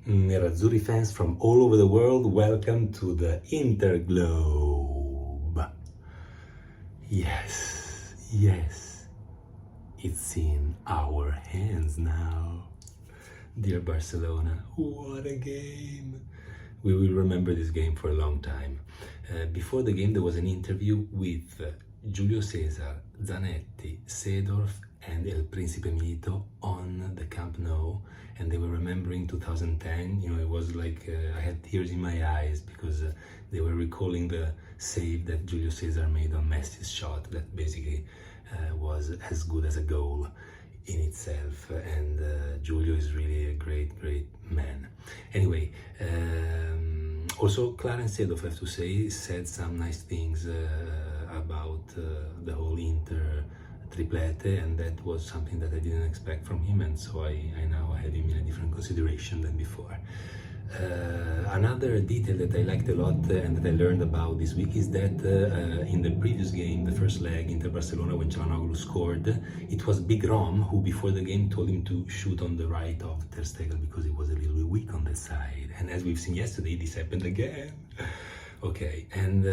Nerazzurri fans from all over the world, welcome to the Interglobe. Yes, it's in our hands now. Dear Barcelona, what a game! We will remember this game for a long time. Before the game, there was an interview with Giulio Cesar, Zanetti, Seedorf, and El Principe Milito on the Camp Nou, and they were remembering 2010. You know, it was like I had tears in my eyes because they were recalling the save that Giulio Cesar made on Messi's shot that basically was as good as a goal in itself, and Giulio is really a great man. Anyway, also Clarence Seedorf, I have to say, said some nice things about the whole Inter triplete, and that was something that I didn't expect from him, and so I now have him in a different consideration than before. Another detail that I liked a lot and that I learned about this week is that in the previous game, the first leg, Inter Barcelona, when Çalhanoğlu scored, it was Big Rom who before the game told him to shoot on the right of Ter Stegen because he was a little bit weak on that side. And as we've seen yesterday, this happened again. Okay, and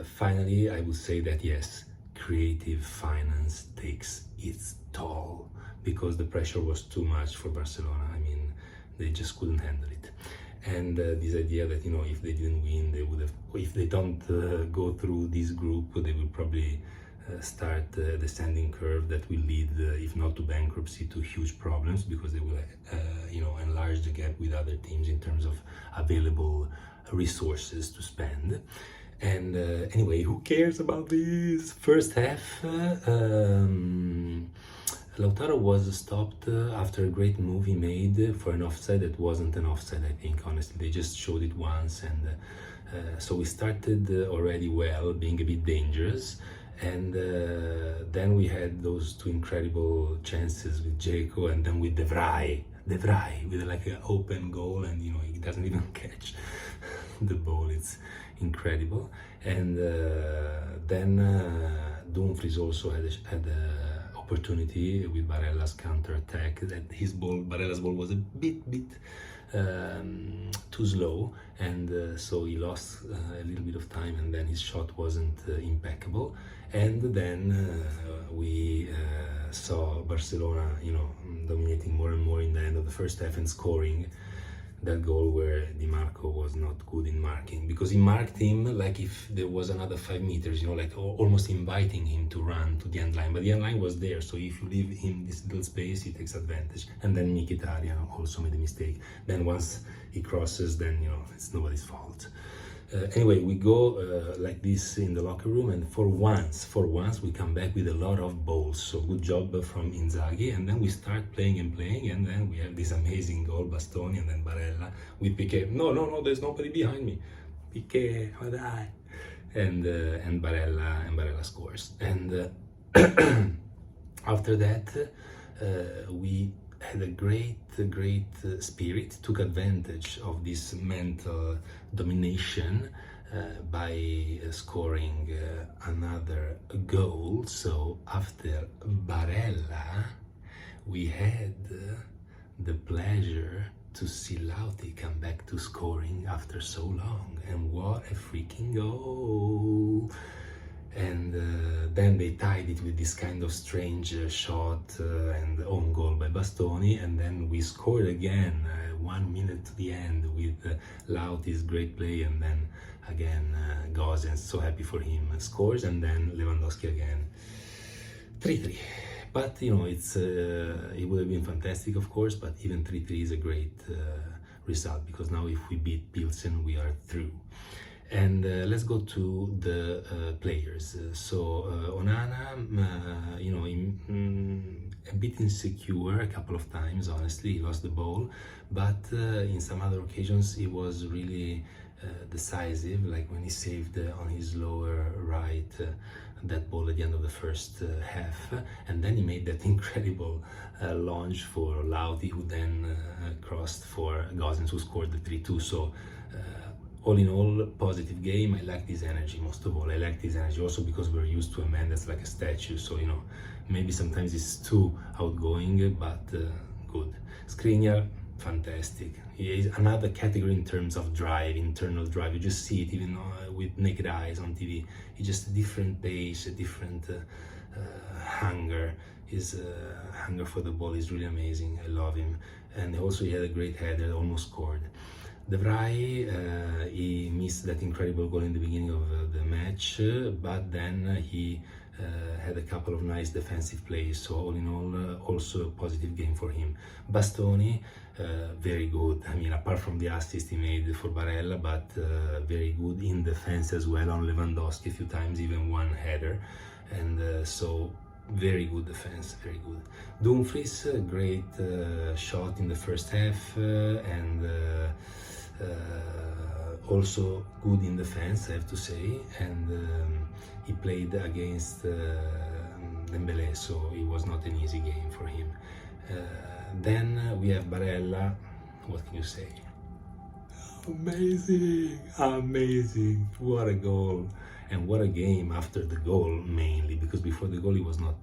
finally, I would say that yes, creative finance takes its toll because the pressure was too much for Barcelona. I mean, they just couldn't handle it. And this idea that, you know, if they didn't win, they would have, if they don't go through this group, they will probably start a descending curve that will lead, if not to bankruptcy, to huge problems because they will, you know, enlarge the gap with other teams in terms of available resources to spend. And anyway, who cares about this? First half, Lautaro was stopped after a great move he made for an offside that wasn't an offside, I think, honestly. They just showed it once, and so we started already well, being a bit dangerous, and then we had those two incredible chances with Dzeko and then with De Vrij with like an open goal, and you know, he doesn't even catch the ball. It's incredible. And then Dumfries also had a opportunity with Barella's counter-attack. That his ball, Barella's ball, was a bit too slow, and so he lost a little bit of time, and then his shot wasn't impeccable. And then we saw Barcelona, you know, dominating more and more in the end of the first half and scoring that goal where Di Marco was not good in marking, because he marked him like if there was another 5 meters, you know, like almost inviting him to run to the end line, but the end line was there, so if you leave him this little space, he takes advantage. And then Mkhitaryan also made a mistake. Then once he crosses, then, you know, it's nobody's fault. Anyway, we go like this in the locker room, and for once we come back with a lot of balls, so good job from Inzaghi. And then we start playing, and then we have this amazing goal, Bastoni, and then Barella with Piqué. No, there's nobody behind me. Piqué, how die? And Barella scores. And after that, we had a great spirit, took advantage of this mental domination by scoring another goal. So after Barella, we had the pleasure to see Lauti come back to scoring after so long, and what a freaking goal! And then they tied it with this kind of strange shot and own goal by Bastoni, and then we scored again 1 minute to the end with Lauti's great play, and then again Gosens, so happy for him, scores, and then Lewandowski again. 3-3. But you know, it's it would have been fantastic, of course, but even 3-3 is a great result, because now if we beat Pilsen, we are through. And let's go to the players. So Onana, you know, a bit insecure a couple of times, honestly. He lost the ball, but in some other occasions he was really decisive, like when he saved on his lower right that ball at the end of the first half, and then he made that incredible launch for Lauti, who then crossed for Gosens, who scored the 3-2. So all in all, positive game. I like this energy, most of all. I like this energy also because we're used to a man that's like a statue, so, you know, maybe sometimes it's too outgoing, but good. Skriniar, fantastic. He is another category in terms of drive, internal drive. You just see it even with naked eyes on TV. It's just a different pace, a different hunger. His hunger for the ball is really amazing. I love him. And also he had a great header, almost scored. De Vrij, he missed that incredible goal in the beginning of the match, but then he had a couple of nice defensive plays, so all in all, also a positive game for him. Bastoni, very good. I mean, apart from the assist he made for Barella, but very good in defense as well on Lewandowski a few times, even one header, and so very good defense, very good. Dumfries, great shot in the first half, and also good in defense, I have to say, and he played against Dembélé, so it was not an easy game for him. Then we have Barella. What can you say? Amazing, amazing, what a goal, and what a game after the goal, mainly because before the goal he was not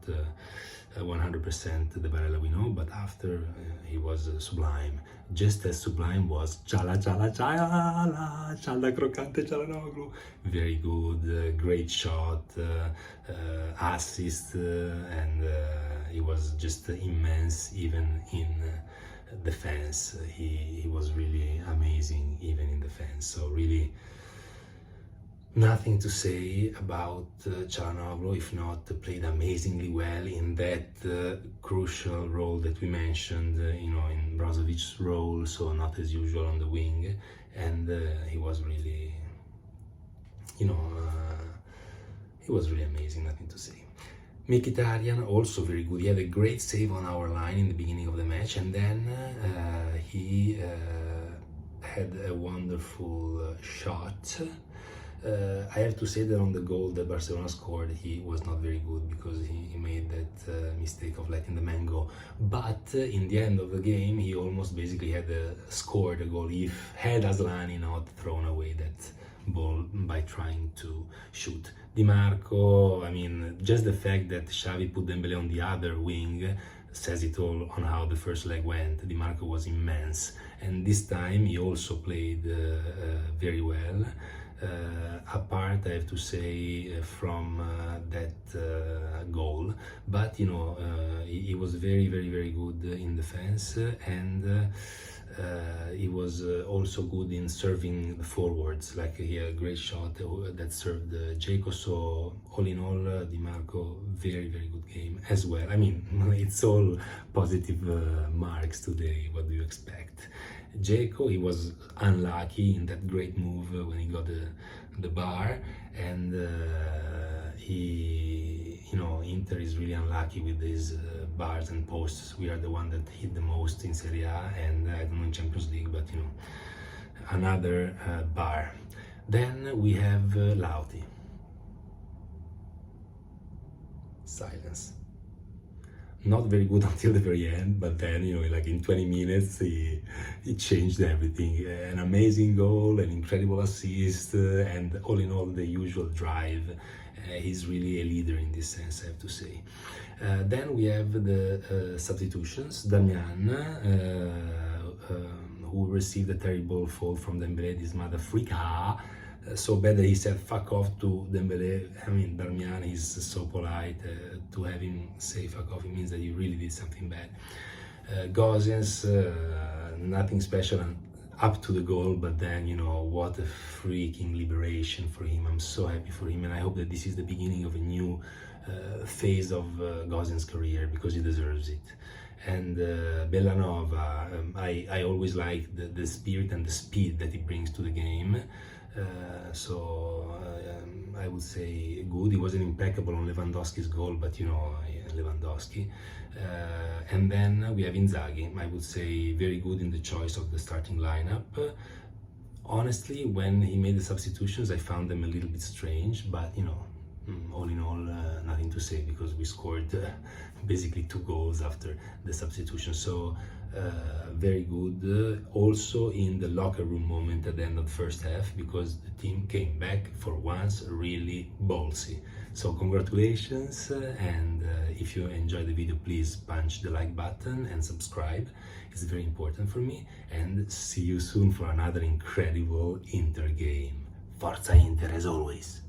100% the Barella we know, but after he was sublime. Just as sublime was Chala Croccante Çalhanoğlu. Very good, great shot, assist, and he was just immense even in defense. He was really amazing even in defense. So really nothing to say about Çalhanoğlu, if not played amazingly well in that crucial role that we mentioned, in Brozovic's role, so not as usual on the wing, and he was really, he was really amazing, nothing to say. Mkhitaryan, also very good. He had a great save on our line in the beginning of the match, and then he had a wonderful shot. I have to say that on the goal that Barcelona scored, he was not very good because he made that mistake of letting the man go. But in the end of the game, he almost basically had scored a goal if had Aslani not thrown away that ball by trying to shoot. Di Marco, I mean, just the fact that Xavi put Dembélé on the other wing says it all on how the first leg went. Di Marco was immense, and this time he also played very well. Apart, I have to say, from that goal, but he was very, very, very good in defense, and he was also good in serving the forwards. Like he had a great shot that served Dzeko. So all in all, Di Marco, very, very good game as well. I mean, it's all positive marks today. What do you expect? Dzeko, he was unlucky in that great move when he got the bar, and Inter is really unlucky with these bars and posts. We are the one that hit the most in Serie A, and I don't know in Champions League, but another bar. Then we have Lauti. Silence. Not very good until the very end, but then, like in 20 minutes, he changed everything. An amazing goal, an incredible assist, and all in all, the usual drive. He's really a leader in this sense, I have to say. Then we have the substitutions. Damian, who received a terrible fault from Dembélé, this mother freaker. So bad that he said fuck off to Dembélé. I mean, Darmian is so polite. To have him say fuck off, it means that he really did something bad. Gosens, nothing special up to the goal, but then, what a freaking liberation for him. I'm so happy for him, and I hope that this is the beginning of a new phase of Gosens' career, because he deserves it. And Bellanova, I always like the spirit and the speed that he brings to the game. So I would say good. He wasn't impeccable on Lewandowski's goal, but Lewandowski. And then we have Inzaghi. I would say very good in the choice of the starting lineup. Honestly, when he made the substitutions, I found them a little bit strange, but all in all, nothing to say, because we scored basically 2 goals after the substitution. So very good, also in the locker room moment at the end of the first half, because the team came back for once really ballsy. So congratulations, and if you enjoyed the video, please punch the like button and subscribe. It's very important for me, and see you soon for another incredible Inter game. Forza Inter as always!